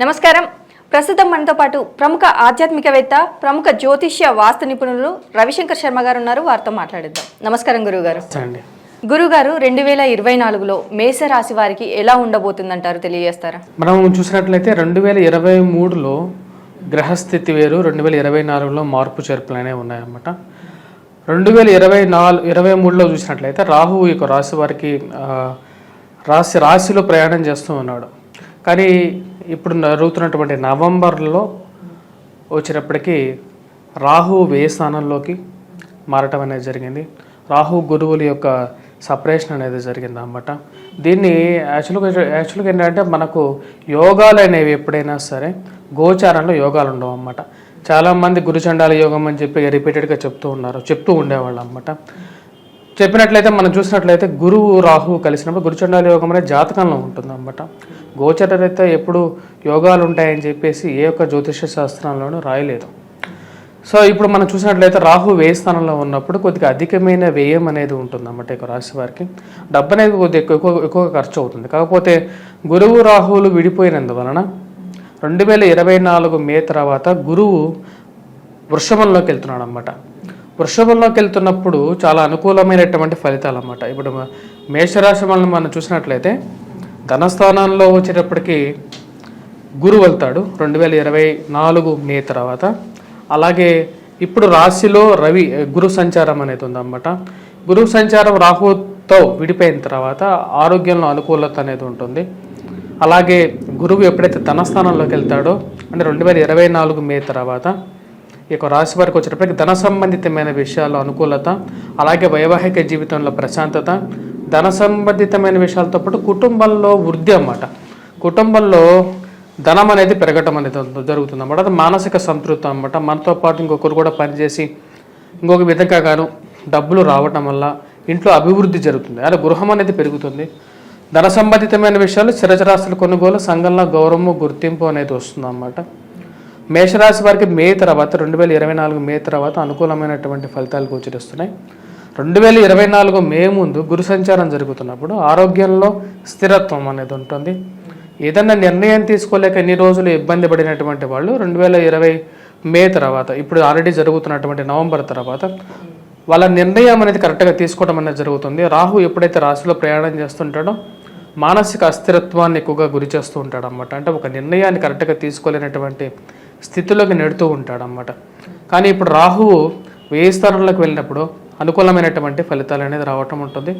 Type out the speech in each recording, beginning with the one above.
నమస్కారం. ప్రస్తుతం మనతో పాటు ప్రముఖ ఆధ్యాత్మికవేత్త, ప్రముఖ జ్యోతిష్య వాస్తు నిపుణులు రవిశంకర్ శర్మ గారు ఉన్నారు. వారితో మాట్లాడిద్దాం. నమస్కారం గురుగారు. గురుగారు, 2024లో మేషరాశి వారికి ఎలా ఉండబోతుందంటారు, తెలియజేస్తారా? మనం చూసినట్లయితే 2023లో గ్రహస్థితి వేరు, 2024లో మార్పు చేర్పులు అనేవి ఉన్నాయన్నమాట. 2023లో చూసినట్లయితే రాహువు ఈ రాశి వారికి రాశిలో ప్రయాణం చేస్తూ ఉన్నాడు. కానీ ఇప్పుడు జరుగుతున్నటువంటి నవంబర్లో వచ్చేటప్పటికి రాహువు వ్యయ స్థానంలోకి మారటం అనేది జరిగింది. రాహు గురువుల యొక్క సపరేషన్ అనేది జరిగింది అన్నమాట. దీన్ని యాక్చువల్గా ఏంటంటే మనకు యోగాలు అనేవి ఎప్పుడైనా సరే గోచారంలో యోగాలు ఉండవు అన్నమాట. చాలామంది గురుచండాల యోగం అని చెప్పి రిపీటెడ్గా చెప్తూ ఉండేవాళ్ళు అన్నమాట. చెప్పినట్లయితే మనం చూసినట్లయితే గురువు రాహువు కలిసినప్పుడు గురుచండాల యోగం అనేది జాతకంలో ఉంటుంది అన్నమాట. గోచరరీత్యా ఎప్పుడు యోగాలు ఉంటాయని చెప్పేసి ఏ ఒక్క జ్యోతిష శాస్త్రంలోనూ రాయలేదు. సో ఇప్పుడు మనం చూసినట్లయితే రాహు వ్యయ స్థానంలో ఉన్నప్పుడు కొద్దిగా అధికమైన వ్యయం అనేది ఉంటుంది అన్నమాట. ఇక రాశి వారికి డబ్బు అనేది కొద్దిగా ఎక్కువ ఖర్చు అవుతుంది. కాకపోతే గురువు రాహువులు విడిపోయినందువలన 2024 మే తర్వాత గురువు వృషభంలోకి వెళ్తున్నాడు అన్నమాట. వృషభంలోకి వెళ్తున్నప్పుడు చాలా అనుకూలమైనటువంటి ఫలితాలు అన్నమాట. ఇప్పుడు మేషరాశి వాళ్ళని మనం చూసినట్లయితే ధనస్థానంలో వచ్చేటప్పటికి గురువు వెళ్తాడు 2024 మే తర్వాత. అలాగే ఇప్పుడు రాశిలో గురు సంచారం అనేది ఉందన్నమాట. గురువు సంచారం రాహుతో విడిపోయిన తర్వాత ఆరోగ్యంలో అనుకూలత అనేది ఉంటుంది. అలాగే గురువు ఎప్పుడైతే ధనస్థానంలోకి వెళ్తాడో అంటే 2024 మే తర్వాత ఈ యొక్క రాశి వారికి వచ్చేటప్పటికి ధన సంబంధితమైన విషయాల్లో అనుకూలత, అలాగే వైవాహిక జీవితంలో ప్రశాంతత, ధన సంబంధితమైన విషయాలతో పాటు కుటుంబంలో వృద్ధి అన్నమాట. కుటుంబంలో ధనం అనేది పెరగటం అనేది జరుగుతుంది అన్నమాట. అది మానసిక సంతృప్తి అన్నమాట. మనతో పాటు ఇంకొకరు కూడా పనిచేసి ఇంకొక విధంగా గాను డబ్బులు రావటం వల్ల ఇంట్లో అభివృద్ధి జరుగుతుంది. అలా గృహం అనేది పెరుగుతుంది. ధన సంబంధితమైన విషయాలు స్థిరచరాస్తుల కొనుగోలు, సంఘంలో గౌరవము, గుర్తింపు అనేది వస్తుంది అన్నమాట. మేషరాశి వారికి మే తర్వాత 2024 మే తర్వాత అనుకూలమైనటువంటి ఫలితాలు గోచరిస్తున్నాయి. 2024 మే ముందు గురు సంచారం జరుగుతున్నప్పుడు ఆరోగ్యంలో స్థిరత్వం అనేది ఉంటుంది. ఏదన్నా నిర్ణయం తీసుకోలేక ఎన్ని రోజులు ఇబ్బంది పడినటువంటి వాళ్ళు 2020 మే తర్వాత ఇప్పుడు ఆల్రెడీ జరుగుతున్నటువంటి నవంబర్ తర్వాత వాళ్ళ నిర్ణయం అనేది కరెక్ట్గా తీసుకోవడం అనేది జరుగుతుంది. రాహు ఎప్పుడైతే రాశిలో ప్రయాణం చేస్తుంటాడో మానసిక అస్థిరత్వాన్ని ఎక్కువగా గురి చేస్తూ ఉంటాడు అన్నమాట. అంటే ఒక నిర్ణయాన్ని కరెక్ట్గా తీసుకోలేనటువంటి స్థితిలోకి నెడుతూ ఉంటాడు అన్నమాట. కానీ ఇప్పుడు రాహువు వ్యయ స్థానంలోకి వెళ్ళినప్పుడు అనుకూలమైనటువంటి ఫలితాలు అనేది రావటం ఉంటుంది.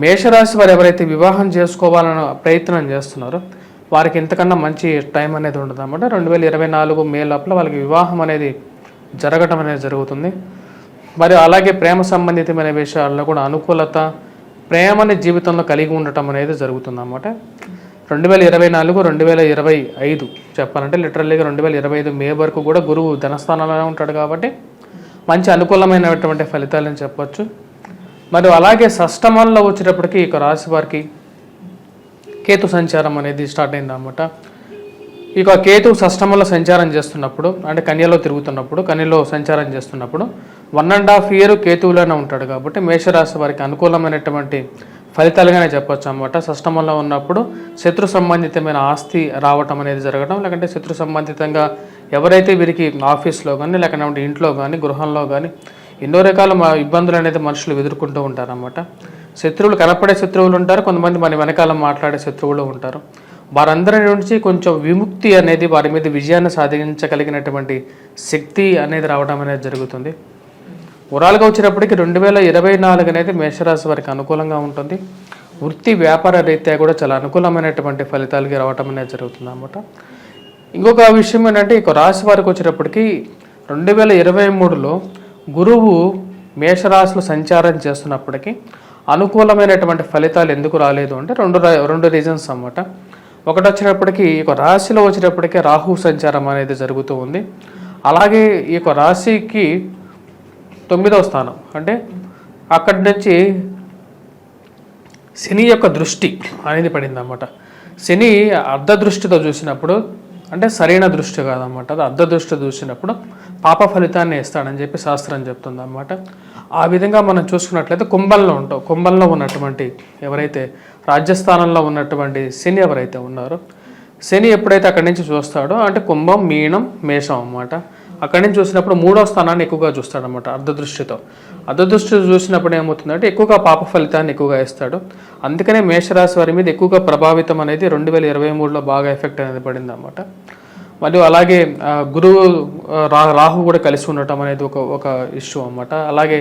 మేషరాశి వారు ఎవరైతే వివాహం చేసుకోవాలని ప్రయత్నం చేస్తున్నారో వారికి ఇంతకన్నా మంచి టైం అనేది ఉండదు అన్నమాట. 2024 మే లోపల వాళ్ళకి వివాహం అనేది జరగటం అనేది జరుగుతుంది. మరియు అలాగే ప్రేమ సంబంధితమైన విషయాల్లో కూడా అనుకూలత, ప్రేమని జీవితంలో కలిగి ఉండటం అనేది జరుగుతుంది అన్నమాట. 2024 2025 చెప్పాలంటే లిటరల్లీగా 2025 మే వరకు కూడా గురువు ధనస్థానంలోనే ఉంటాడు కాబట్టి మంచి అనుకూలమైనటువంటి ఫలితాలని చెప్పొచ్చు. మరియు అలాగే షష్టమంలో వచ్చేటప్పటికి ఇక రాశి వారికి కేతు సంచారం అనేది స్టార్ట్ అయింది అన్నమాట. ఇక కేతు షష్టమంలో సంచారం చేస్తున్నప్పుడు అంటే కన్యలో సంచారం చేస్తున్నప్పుడు 1.5 year కేతువులోనే ఉంటాడు కాబట్టి మేషరాశి వారికి అనుకూలమైనటువంటి ఫలితాలుగానే చెప్పొచ్చు అన్నమాట. షష్టమంలో ఉన్నప్పుడు శత్రు సంబంధితమైన ఆస్తి రావటం అనేది జరగడం, లేకంటే శత్రు సంబంధితంగా ఎవరైతే వీరికి ఆఫీస్లో కానీ లేకపోతే ఇంట్లో కానీ గృహంలో కానీ ఎన్నో రకాల ఇబ్బందులు అనేది మనుషులు ఎదుర్కొంటూ ఉంటారన్నమాట. శత్రువులు కనపడే శత్రువులు ఉంటారు, కొంతమంది మన వెనకాల మాట్లాడే శత్రువులు ఉంటారు. వారందరి నుంచి కొంచెం విముక్తి అనేది, వారి మీద విజయాన్ని సాధించగలిగినటువంటి శక్తి అనేది రావడం అనేది జరుగుతుంది. ఓవరాల్గా వచ్చినప్పటికీ 2024 అనేది మేషరాశి వారికి అనుకూలంగా ఉంటుంది. వృత్తి వ్యాపార రీత్యా కూడా చాలా అనుకూలమైనటువంటి ఫలితాలకి రావటం అనేది జరుగుతుంది అన్నమాట. ఇంకొక విషయం ఏంటంటే ఇక రాశి వారికి వచ్చేటప్పటికి 2023లో గురువు మేషరాశిలో సంచారం చేస్తున్నప్పటికీ అనుకూలమైనటువంటి ఫలితాలు ఎందుకు రాలేదు అంటే రెండు రీజన్స్ అన్నమాట. ఒకటి వచ్చేటప్పటికి ఈ రాశిలో వచ్చేటప్పటికే రాహు సంచారం అనేది జరుగుతూ ఉంది. అలాగే ఈ రాశికి 9వ స్థానం అంటే అక్కడి నుంచి శని యొక్క దృష్టి అనేది పడింది అన్నమాట. శని అర్ధ దృష్టితో చూసినప్పుడు అంటే సరైన దృష్టి కాదన్నమాట, అది అర్ధ దృష్టి చూసినప్పుడు పాప ఫలితాన్ని ఇస్తాడని చెప్పి శాస్త్రం చెప్తుంది అన్నమాట. ఆ విధంగా మనం చూసుకున్నట్లయితే కుంభంలో ఉన్నటువంటి ఎవరైతే రాజ్యస్థానంలో ఉన్నటువంటి శని ఎవరైతే ఉన్నారో శని ఎప్పుడైతే అక్కడి నుంచి చూస్తాడో అంటే కుంభం, మీనం, మేషం అన్నమాట. అక్కడి నుంచి చూసినప్పుడు 3వ స్థానాన్ని ఎక్కువగా చూస్తాడనమాట అర్ధదృష్టితో. అర్ధదృష్టి చూసినప్పుడు ఏమవుతుందంటే ఎక్కువగా పాప ఫలితాన్ని ఎక్కువగా ఇస్తాడు. అందుకనే మేషరాశి వారి మీద ఎక్కువగా ప్రభావితం అనేది 2023లో బాగా ఎఫెక్ట్ అనేది పడింది అన్నమాట. మరియు అలాగే గురువు రాహు కూడా కలిసి ఉండటం అనేది ఒక ఇష్యూ అన్నమాట. అలాగే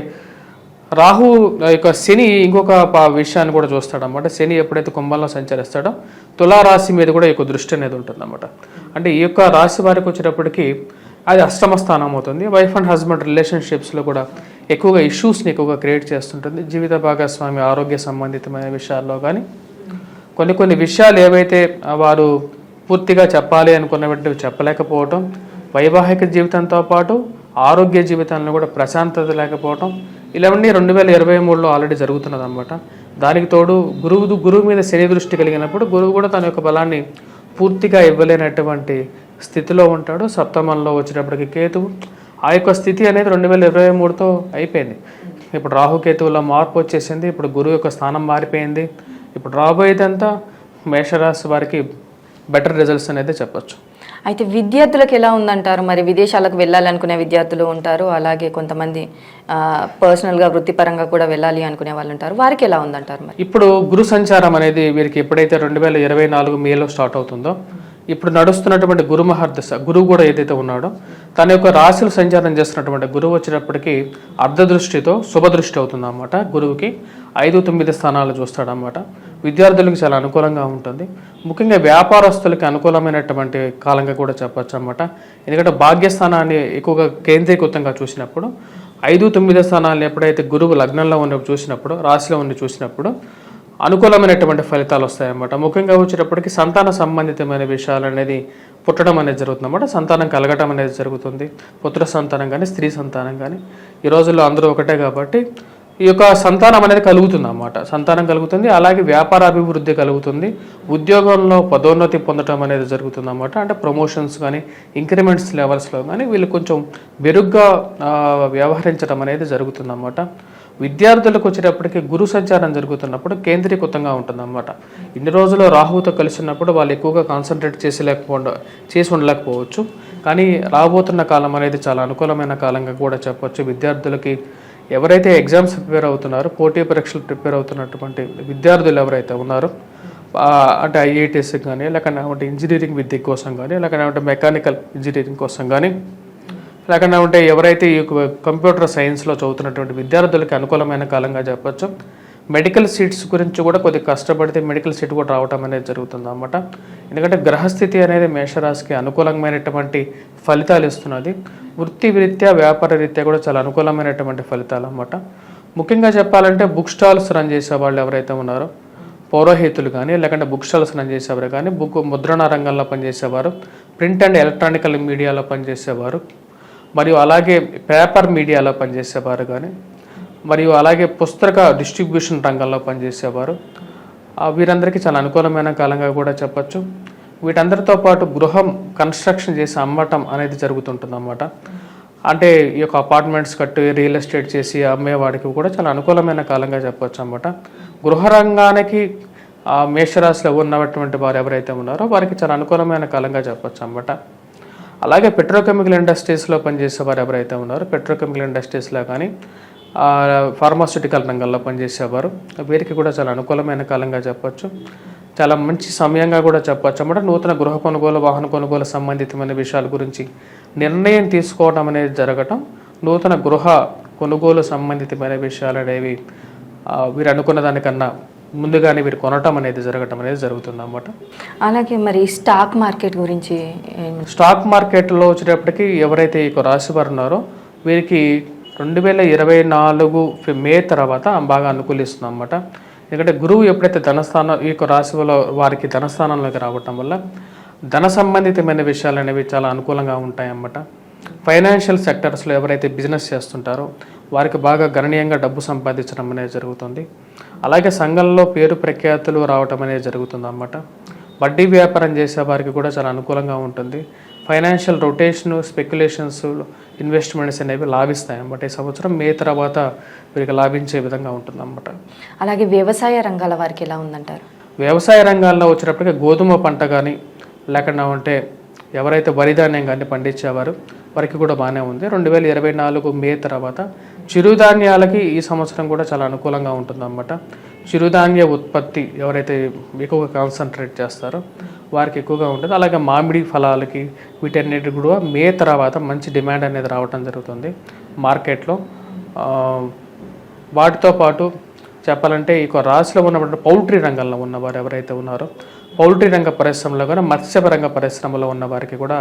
రాహు యొక్క శని ఇంకొక విషయాన్ని కూడా చూస్తాడన్నమాట. శని ఎప్పుడైతే కుంభంలో సంచరిస్తాడో తులారాశి మీద కూడా ఎక్కువ దృష్టి అనేది ఉంటుందన్నమాట. అంటే ఈ యొక్క రాశి వారికి వచ్చేటప్పటికి అది అష్టమ స్థానం అవుతుంది. వైఫ్ అండ్ హస్బెండ్ రిలేషన్షిప్స్లో కూడా ఎక్కువగా ఇష్యూస్ని ఎక్కువగా క్రియేట్ చేస్తుంటుంది. జీవిత భాగస్వామి ఆరోగ్య సంబంధితమైన విషయాల్లో కానీ కొన్ని విషయాలు ఏవైతే వారు పూర్తిగా చెప్పాలి అనుకున్నవి చెప్పలేకపోవటం, వైవాహిక జీవితంతో పాటు ఆరోగ్య జీవితంలో కూడా ప్రశాంతత లేకపోవటం, ఇలావన్నీ 2023లో ఆల్రెడీ జరుగుతున్నది అనమాట. దానికి తోడు గురువు మీద శని దృష్టి కలిగినప్పుడు గురువు కూడా తన యొక్క బలాన్ని పూర్తిగా ఇవ్వలేనటువంటి స్థితిలో ఉంటాడు. సప్తమంలో వచ్చేటప్పటికి కేతువు ఆ యొక్క స్థితి అనేది 2023తో అయిపోయింది. ఇప్పుడు రాహుకేతువులో మార్పు వచ్చేసింది. ఇప్పుడు గురువు యొక్క స్థానం మారిపోయింది. ఇప్పుడు రాబోయేదంతా మేషరాశి వారికి బెటర్ రిజల్ట్స్ అనేది చెప్పొచ్చు. అయితే విద్యార్థులకు ఎలా ఉందంటారు? మరి విదేశాలకు వెళ్ళాలనుకునే విద్యార్థులు ఉంటారు, అలాగే కొంతమంది పర్సనల్గా వృత్తిపరంగా కూడా వెళ్ళాలి అనుకునే వాళ్ళు ఉంటారు. వారికి ఎలా ఉందంటారు? మరి ఇప్పుడు గురు సంచారం అనేది వీరికి ఎప్పుడైతే 2024 మేలో స్టార్ట్ అవుతుందో, ఇప్పుడు నడుస్తున్నటువంటి గురు మహర్దశ గురువు కూడా ఏదైతే ఉన్నాడో తన యొక్క రాశులు సంచారం చేస్తున్నటువంటి గురువు వచ్చేటప్పటికి అర్ధదృష్టితో శుభదృష్టి అవుతుంది అన్నమాట. గురువుకి 5, 9 స్థానాలు చూస్తాడన్నమాట. విద్యార్థులకు చాలా అనుకూలంగా ఉంటుంది. ముఖ్యంగా వ్యాపారస్తులకి అనుకూలమైనటువంటి కాలంగా కూడా చెప్పచ్చు అన్నమాట. ఎందుకంటే భాగ్యస్థానాన్ని ఎక్కువగా కేంద్రీకృతంగా చూసినప్పుడు 5, 9 స్థానాలను ఎప్పుడైతే గురువు లగ్నంలో ఉన్న చూసినప్పుడు, రాశిలో ఉండి చూసినప్పుడు అనుకూలమైనటువంటి ఫలితాలు వస్తాయన్నమాట. ముఖ్యంగా వచ్చేటప్పటికి సంతాన సంబంధితమైన విషయాలు అనేది పుట్టడం అనేది జరుగుతుంది అన్నమాట. సంతానం కలగటం అనేది జరుగుతుంది. పుత్ర సంతానం కానీ స్త్రీ సంతానం కానీ ఈ రోజుల్లో అందరూ ఒకటే కాబట్టి ఈ యొక్క సంతానం అనేది కలుగుతుంది అన్నమాట. సంతానం కలుగుతుంది, అలాగే వ్యాపార అభివృద్ధి కలుగుతుంది, ఉద్యోగంలో పదోన్నతి పొందడం అనేది జరుగుతుంది అన్నమాట. అంటే ప్రమోషన్స్ కానీ ఇంక్రిమెంట్స్ లెవెల్స్లో కానీ వీళ్ళు కొంచెం మెరుగ్గా వ్యవహరించడం అనేది జరుగుతుంది అన్నమాట. విద్యార్థులకు వచ్చేటప్పటికి గురు సంచారం జరుగుతున్నప్పుడు కేంద్రీకృతంగా ఉంటుందన్నమాట. ఇన్ని రోజులు రాహువుతో కలిసి ఉన్నప్పుడు వాళ్ళు ఎక్కువగా కాన్సన్ట్రేట్ చేసి ఉండలేకపోవచ్చు. కానీ రాబోతున్న కాలం అనేది చాలా అనుకూలమైన కాలంగా కూడా చెప్పవచ్చు. విద్యార్థులకి ఎవరైతే ఎగ్జామ్స్ ప్రిపేర్ అవుతున్నారో, పోటీ పరీక్షలు ప్రిపేర్ అవుతున్నటువంటి విద్యార్థులు ఎవరైతే ఉన్నారో, అంటే ఐఐటీఎస్ కానీ, లేకపోతే ఇంజనీరింగ్ విద్య కోసం కానీ, లేకపోతే మెకానికల్ ఇంజనీరింగ్ కోసం కానీ, లేకపోతే ఎవరైతే ఈ కంప్యూటర్ సైన్స్లో చదువుతున్నటువంటి విద్యార్థులకి అనుకూలమైన కాలంగా చెప్పచ్చు. మెడికల్ సీట్స్ గురించి కూడా కొద్దిగా కష్టపడితే మెడికల్ సీట్ కూడా రావటం అనేది జరుగుతుంది అన్నమాట. ఎందుకంటే గ్రహస్థితి అనేది మేషరాశికి అనుకూలమైనటువంటి ఫలితాలు ఇస్తున్నది. వృత్తి రీత్యా, వ్యాపార రీత్యా కూడా చాలా అనుకూలమైనటువంటి ఫలితాలు అన్నమాట. ముఖ్యంగా చెప్పాలంటే బుక్ స్టాల్స్ రన్ చేసే వాళ్ళు ఎవరైతే ఉన్నారో, పౌరోహితులు కానీ, లేకుంటే బుక్ స్టాల్స్ రన్ చేసేవారు కానీ, ముద్రణ రంగంలో పనిచేసేవారు, ప్రింట్ అండ్ ఎలక్ట్రానికల్ మీడియాలో పనిచేసేవారు, మరియు అలాగే పేపర్ మీడియాలో పనిచేసేవారు కానీ, మరియు అలాగే పుస్తక డిస్ట్రిబ్యూషన్ రంగంలో పనిచేసేవారు, వీరందరికీ చాలా అనుకూలమైన కాలంగా కూడా చెప్పచ్చు. వీటందరితో పాటు గృహం కన్స్ట్రక్షన్ చేసి అమ్మటం అనేది జరుగుతుంటుంది అన్నమాట. అంటే ఈ యొక్క అపార్ట్మెంట్స్ కట్టి రియల్ ఎస్టేట్ చేసి అమ్మేవాడికి కూడా చాలా అనుకూలమైన కాలంగా చెప్పచ్చు అన్నమాట. గృహ రంగానికి మేషరాశిలో ఉన్నటువంటి వారు ఎవరైతే ఉన్నారో వారికి చాలా అనుకూలమైన కాలంగా చెప్పచ్చు అన్నమాట. అలాగే పెట్రోకెమికల్ ఇండస్ట్రీస్లో పనిచేసేవారు ఎవరైతే ఉన్నారో, పెట్రోకెమికల్ ఇండస్ట్రీస్లో కానీ, ఫార్మాస్యూటికల్ రంగంలో పనిచేసేవారు, వీరికి కూడా చాలా అనుకూలమైన కాలంగా చెప్పచ్చు. చాలా మంచి సమయంగా కూడా చెప్పచ్చు అన్నమాట. నూతన గృహ కొనుగోలు, వాహన కొనుగోలు సంబంధితమైన విషయాల గురించి నిర్ణయం తీసుకోవడం అనేది జరగటం, నూతన గృహ కొనుగోలు సంబంధితమైన విషయాలు అనేవి వీరు అనుకున్న దానికన్నా ముందుగానే వీరు కొనటం అనేది జరగటం అనేది జరుగుతుంది అన్నమాట. అలాగే మరి స్టాక్ మార్కెట్ గురించి, స్టాక్ మార్కెట్లో వచ్చేటప్పటికి ఎవరైతే ఈ రాశి వారు ఉన్నారో వీరికి 2024 మే తర్వాత బాగా అనుకూలిస్తుంది అన్నమాట. ఎందుకంటే గురువు ఎప్పుడైతే ధనస్థానం ఈ యొక్క రాశిలో వారికి ధనస్థానంలోకి రావటం వల్ల ధన సంబంధితమైన విషయాలు అనేవి చాలా అనుకూలంగా ఉంటాయన్నమాట. ఫైనాన్షియల్ సెక్టర్స్లో ఎవరైతే బిజినెస్ చేస్తుంటారో వారికి బాగా గణనీయంగా డబ్బు సంపాదించడం అనేది జరుగుతుంది. అలాగే సంఘంలో పేరు ప్రఖ్యాతులు రావటం అనేది జరుగుతుంది అన్నమాట. వడ్డీ వ్యాపారం చేసే వారికి కూడా చాలా అనుకూలంగా ఉంటుంది. ఫైనాన్షియల్ రొటేషన్, స్పెక్యులేషన్స్, ఇన్వెస్ట్మెంట్స్ అనేవి లాభిస్తాయి అన్నమాట. ఈ సంవత్సరం మే తర్వాత వీరికి లాభించే విధంగా ఉంటుంది అన్నమాట. అలాగే వ్యవసాయ రంగాల వారికి ఎలా ఉందంటారు? వ్యవసాయ రంగాల్లో వచ్చేటప్పటికి గోధుమ పంట కానీ, లేకుండా ఉంటే ఎవరైతే వరి ధాన్యం కానీ పండించేవారు వారికి కూడా బాగానే ఉంది. 2024 మే తర్వాత చిరుధాన్యాలకి ఈ సంవత్సరం కూడా చాలా అనుకూలంగా ఉంటుందన్నమాట. చిరుధాన్య ఉత్పత్తి ఎవరైతే ఎక్కువగా కాన్సన్ట్రేట్ చేస్తారో వారికి ఎక్కువగా ఉంటుంది. అలాగే మామిడి ఫలాలకి వీటన్నిటికి కూడా మే తర్వాత మంచి డిమాండ్ అనేది రావడం జరుగుతుంది మార్కెట్లో. వాటితో పాటు చెప్పాలంటే ఈ రాశిలో ఉన్నటువంటి పౌల్ట్రీ రంగంలో ఉన్నవారు ఎవరైతే ఉన్నారో పౌల్ట్రీ రంగ పరిశ్రమలో కానీ మత్స్య రంగ పరిశ్రమలో ఉన్న వారికి కూడా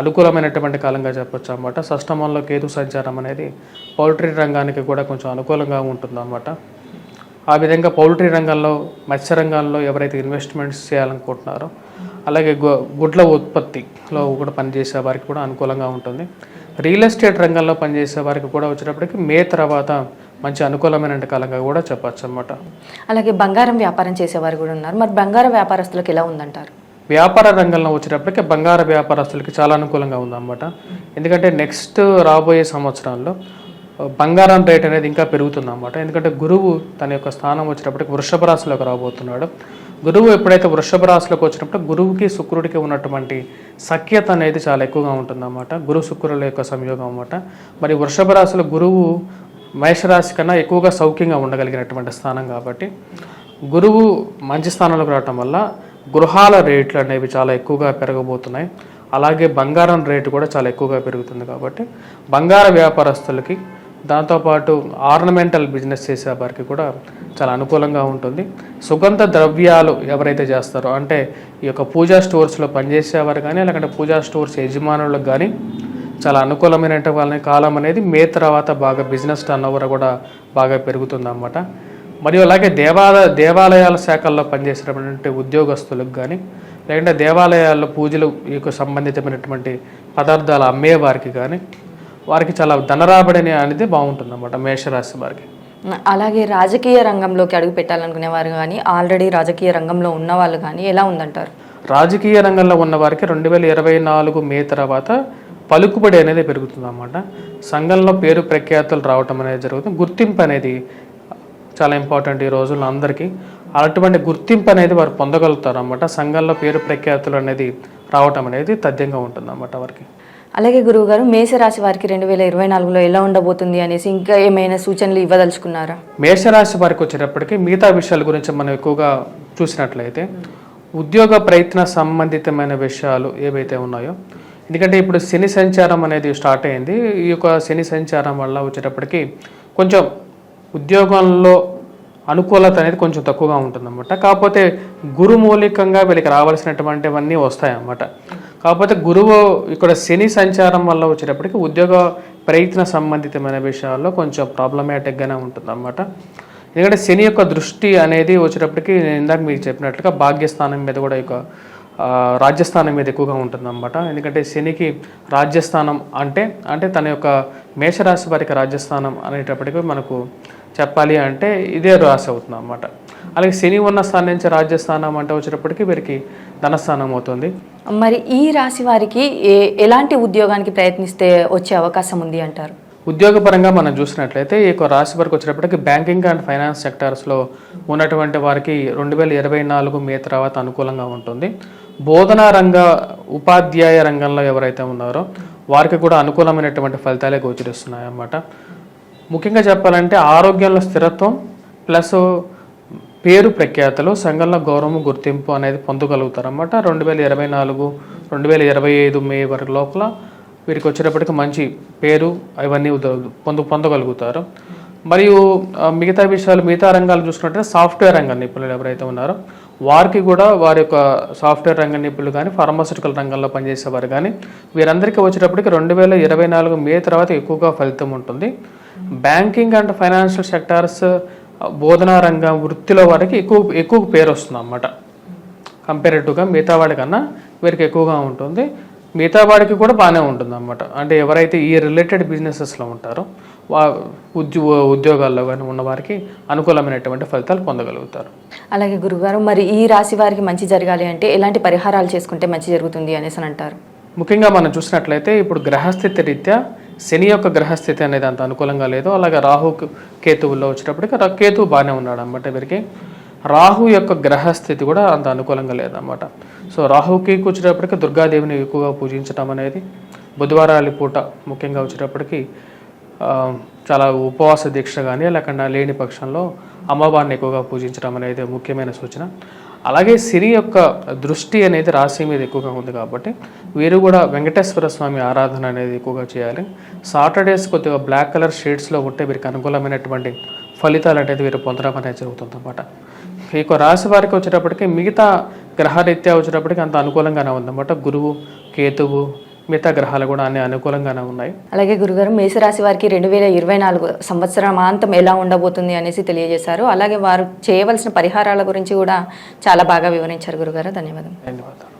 అనుకూలమైనటువంటి కాలంగా చెప్పొచ్చు అన్నమాట. షష్టమంలో కేతు సంచారం అనేది పౌల్ట్రీ రంగానికి కూడా కొంచెం అనుకూలంగా ఉంటుందన్నమాట. ఆ విధంగా పౌల్ట్రీ రంగంలో మత్స్య రంగంలో ఎవరైతే ఇన్వెస్ట్మెంట్స్ చేయాలనుకుంటున్నారో అలాగే గుడ్ల ఉత్పత్తిలో కూడా పనిచేసే వారికి కూడా అనుకూలంగా ఉంటుంది. రియల్ ఎస్టేట్ రంగంలో పనిచేసే వారికి కూడా వచ్చేటప్పటికి మే తర్వాత మంచి అనుకూలమైన కాలంగా కూడా చెప్పచ్చు అన్నమాట. అలాగే బంగారం వ్యాపారం చేసేవారు కూడా ఉన్నారు. మరి బంగారం వ్యాపారస్తులకు ఎలా ఉందంటారు? వ్యాపార రంగంలో వచ్చేటప్పటికి బంగార వ్యాపారస్తులకి చాలా అనుకూలంగా ఉందన్నమాట. ఎందుకంటే నెక్స్ట్ రాబోయే సంవత్సరాల్లో బంగారం రేట్ అనేది ఇంకా పెరుగుతుందన్నమాట. ఎందుకంటే గురువు తన యొక్క స్థానం వచ్చేటప్పటికి వృషభ రాశిలోకి రాబోతున్నాడు. గురువు ఎప్పుడైతే వృషభ రాశిలోకి వచ్చినప్పుడు గురువుకి శుక్రుడికి ఉన్నటువంటి సఖ్యత అనేది చాలా ఎక్కువగా ఉంటుందన్నమాట. గురు శుక్రుల యొక్క సంయోగం అన్నమాట. మరి వృషభ రాశిలో గురువు మేషరాశి కన్నా ఎక్కువగా సౌఖ్యంగా ఉండగలిగినటువంటి స్థానం కాబట్టి గురువు మంచి స్థానంలోకి రావటం వల్ల గృహాల రేట్లు అనేవి చాలా ఎక్కువగా పెరగబోతున్నాయి. అలాగే బంగారం రేటు కూడా చాలా ఎక్కువగా పెరుగుతుంది కాబట్టి బంగార వ్యాపారస్తులకి దాంతోపాటు ఆర్నమెంటల్ బిజినెస్ చేసే వారికి కూడా చాలా అనుకూలంగా ఉంటుంది. సుగంధ ద్రవ్యాలు ఎవరైతే చేస్తారో అంటే ఈ యొక్క పూజా స్టోర్స్లో పనిచేసేవారు కానీ లేకుంటే పూజా స్టోర్స్ యజమానులకు కానీ చాలా అనుకూలమైన వాళ్ళ కాలం అనేది మే తర్వాత బాగా బిజినెస్ టర్న్ ఓవర్ కూడా బాగా పెరుగుతుంది అన్నమాట. మరియు అలాగే దేవాలయాల శాఖల్లో పనిచేసేటటువంటి ఉద్యోగస్తులకు కానీ లేకుంటే దేవాలయాల్లో పూజలు ఈ సంబంధితమైనటువంటి పదార్థాలు అమ్మేవారికి కానీ వారికి చాలా ధనరాబడి అనేది బాగుంటుందన్నమాట మేషరాశి వారికి. అలాగే రాజకీయ రంగంలోకి అడుగు పెట్టాలనుకునే వారు కానీ ఆల్రెడీ రాజకీయ రంగంలో ఉన్న వాళ్ళు కానీ ఎలా ఉందంటారు? రాజకీయ రంగంలో ఉన్న వారికి 2024 మే తర్వాత పలుకుబడి అనేది పెరుగుతుంది అన్నమాట. సంఘంలో పేరు ప్రఖ్యాతులు రావటం అనేది జరుగుతుంది. గుర్తింపు అనేది చాలా ఇంపార్టెంట్ ఈ రోజుల్లో అందరికీ. అటువంటి గుర్తింపు అనేది వారు పొందగలుగుతారు అన్నమాట. సంఘంలో పేరు ప్రఖ్యాతులు అనేది రావటం అనేది తథ్యంగా ఉంటుంది అన్నమాట వారికి. అలాగే గురువు గారు మేషరాశి వారికి 2024లో ఎలా ఉండబోతుంది అనేసి ఇంకా ఏమైనా సూచనలు ఇవ్వదలుచుకున్నారా? మేషరాశి వారికి వచ్చేటప్పటికి మిగతా విషయాల గురించి మనం ఎక్కువగా చూసినట్లయితే ఉద్యోగ ప్రయత్న సంబంధితమైన విషయాలు ఏవైతే ఉన్నాయో, ఎందుకంటే ఇప్పుడు శని సంచారం అనేది స్టార్ట్ అయింది. ఈ యొక్క శని సంచారం వల్ల వచ్చేటప్పటికి కొంచెం ఉద్యోగంలో అనుకూలత అనేది కొంచెం తక్కువగా ఉంటుందన్నమాట. కాకపోతే గురు మూలికంగా వీళ్ళకి రావాల్సినటువంటివన్నీ వస్తాయన్నమాట. కాకపోతే గురువు ఇక్కడ శని సంచారం వల్ల వచ్చేటప్పటికి ఉద్యోగ ప్రయత్న సంబంధితమైన విషయాల్లో కొంచెం ప్రాబ్లమాటిక్గానే ఉంటుందన్నమాట. ఎందుకంటే శని యొక్క దృష్టి అనేది వచ్చేటప్పటికి నేను ఇందాక మీకు చెప్పినట్లుగా భాగ్యస్థానం మీద కూడా రాజ్యస్థానం మీద ఎక్కువగా ఉంటుందన్నమాట. ఎందుకంటే శనికి రాజ్యస్థానం అంటే తన యొక్క మేషరాశి వారికి రాజ్యస్థానం అనేటప్పటికీ మనకు చెప్పాలి అంటే ఇదే రాశి అవుతుంది అన్నమాట. అలాగే శని ఉన్న స్థానం నుంచి రాజ్యస్థానం అంటే వచ్చేటప్పటికి వీరికి ధనస్థానం అవుతుంది. మరి ఈ రాశి వారికి ఎలాంటి ఉద్యోగానికి ప్రయత్నిస్తే వచ్చే అవకాశం ఉంది అంటారు? ఉద్యోగపరంగా మనం చూసినట్లయితే ఈ యొక్క రాశి వారికి వచ్చేటప్పటికి బ్యాంకింగ్ అండ్ ఫైనాన్స్ సెక్టార్స్లో ఉన్నటువంటి వారికి 2024 మే తర్వాత అనుకూలంగా ఉంటుంది. బోధనా రంగ ఉపాధ్యాయ రంగంలో ఎవరైతే ఉన్నారో వారికి కూడా అనుకూలమైనటువంటి ఫలితాలే గోచరిస్తున్నాయి అన్నమాట. ముఖ్యంగా చెప్పాలంటే ఆరోగ్యంలో స్థిరత్వం ప్లస్ పేరు ప్రఖ్యాతలు సంఘంలో గౌరవం గుర్తింపు అనేది పొందగలుగుతారన్నమాట. 2024 2025 మే వరకు లోపల వీరికి వచ్చేటప్పటికి మంచి పేరు అవన్నీ పొందగలుగుతారు. మరియు మిగతా రంగాలు చూసుకుంటే సాఫ్ట్వేర్ రంగ నిపుణులు ఎవరైతే ఉన్నారో వారికి కూడా వారి యొక్క సాఫ్ట్వేర్ రంగ నిపుణులు కానీ ఫార్మాస్యూటికల్ రంగంలో పనిచేసేవారు కానీ వీరందరికీ వచ్చేటప్పటికి 2024 మే తర్వాత ఎక్కువగా ఫలితం ఉంటుంది. బ్యాంకింగ్ అండ్ ఫైనాన్షియల్ సెక్టార్స్ బోధనా రంగం వృత్తిలో వారికి ఎక్కువ పేరు వస్తుంది అన్నమాట. కంపేరేటివ్గా మిగతా వాడికన్నా వీరికి ఎక్కువగా ఉంటుంది. మిగతా వాడికి కూడా బాగానే ఉంటుంది అన్నమాట. అంటే ఎవరైతే ఈ రిలేటెడ్ బిజినెసెస్లో ఉంటారో ఉద్యోగాల్లో కానీ ఉన్న వారికి అనుకూలమైనటువంటి ఫలితాలు పొందగలుగుతారు. అలాగే గురుగారు, మరి ఈ రాశి వారికి మంచి జరగాలి అంటే ఎలాంటి పరిహారాలు చేసుకుంటే మంచి జరుగుతుంది అనేసి అంటారు? ముఖ్యంగా మనం చూసినట్లయితే ఇప్పుడు గ్రహస్థితి రీత్యా శని యొక్క గ్రహస్థితి అనేది అంత అనుకూలంగా లేదు. అలాగే రాహు కేతువుల్లో వచ్చేటప్పటికి కేతువు బాగానే ఉన్నాడు అన్నమాట వీరికి. రాహు యొక్క గ్రహస్థితి కూడా అంత అనుకూలంగా లేదన్నమాట. సో రాహుకి వచ్చేటప్పటికి దుర్గాదేవిని ఎక్కువగా పూజించడం అనేది, బుధవారాల పూట ముఖ్యంగా వచ్చేటప్పటికి చాలా ఉపవాస దీక్ష కానీ లేకుండా లేని పక్షంలో అమ్మవారిని ఎక్కువగా పూజించడం అనేది ముఖ్యమైన సూచన. అలాగే సిరి యొక్క దృష్టి అనేది రాశి మీద ఎక్కువగా ఉంది కాబట్టి వీరు కూడా వెంకటేశ్వర స్వామి ఆరాధన అనేది ఎక్కువగా చేయాలి. సాటర్డేస్ కొద్దిగా బ్లాక్ కలర్ షేడ్స్లో ఉంటే వీరికి అనుకూలమైనటువంటి ఫలితాలు అనేది వీరు పొందడం అనేది జరుగుతుంది అన్నమాట. ఈ యొక్క రాశి వారికి వచ్చేటప్పటికి మిగతా గ్రహరీత్యా వచ్చేటప్పటికి అంత అనుకూలంగానే ఉందన్నమాట. గురువు, కేతువు, మిగతా గ్రహాలు కూడా అన్ని అనుకూలంగానే ఉన్నాయి. అలాగే గురుగారు, మేషరాశి వారికి 2024 సంవత్సరాంతం ఎలా ఉండబోతుంది అనేసి తెలియజేశారు. అలాగే వారు చేయవలసిన పరిహారాల గురించి కూడా చాలా బాగా వివరించారు గురుగారు. ధన్యవాదాలు.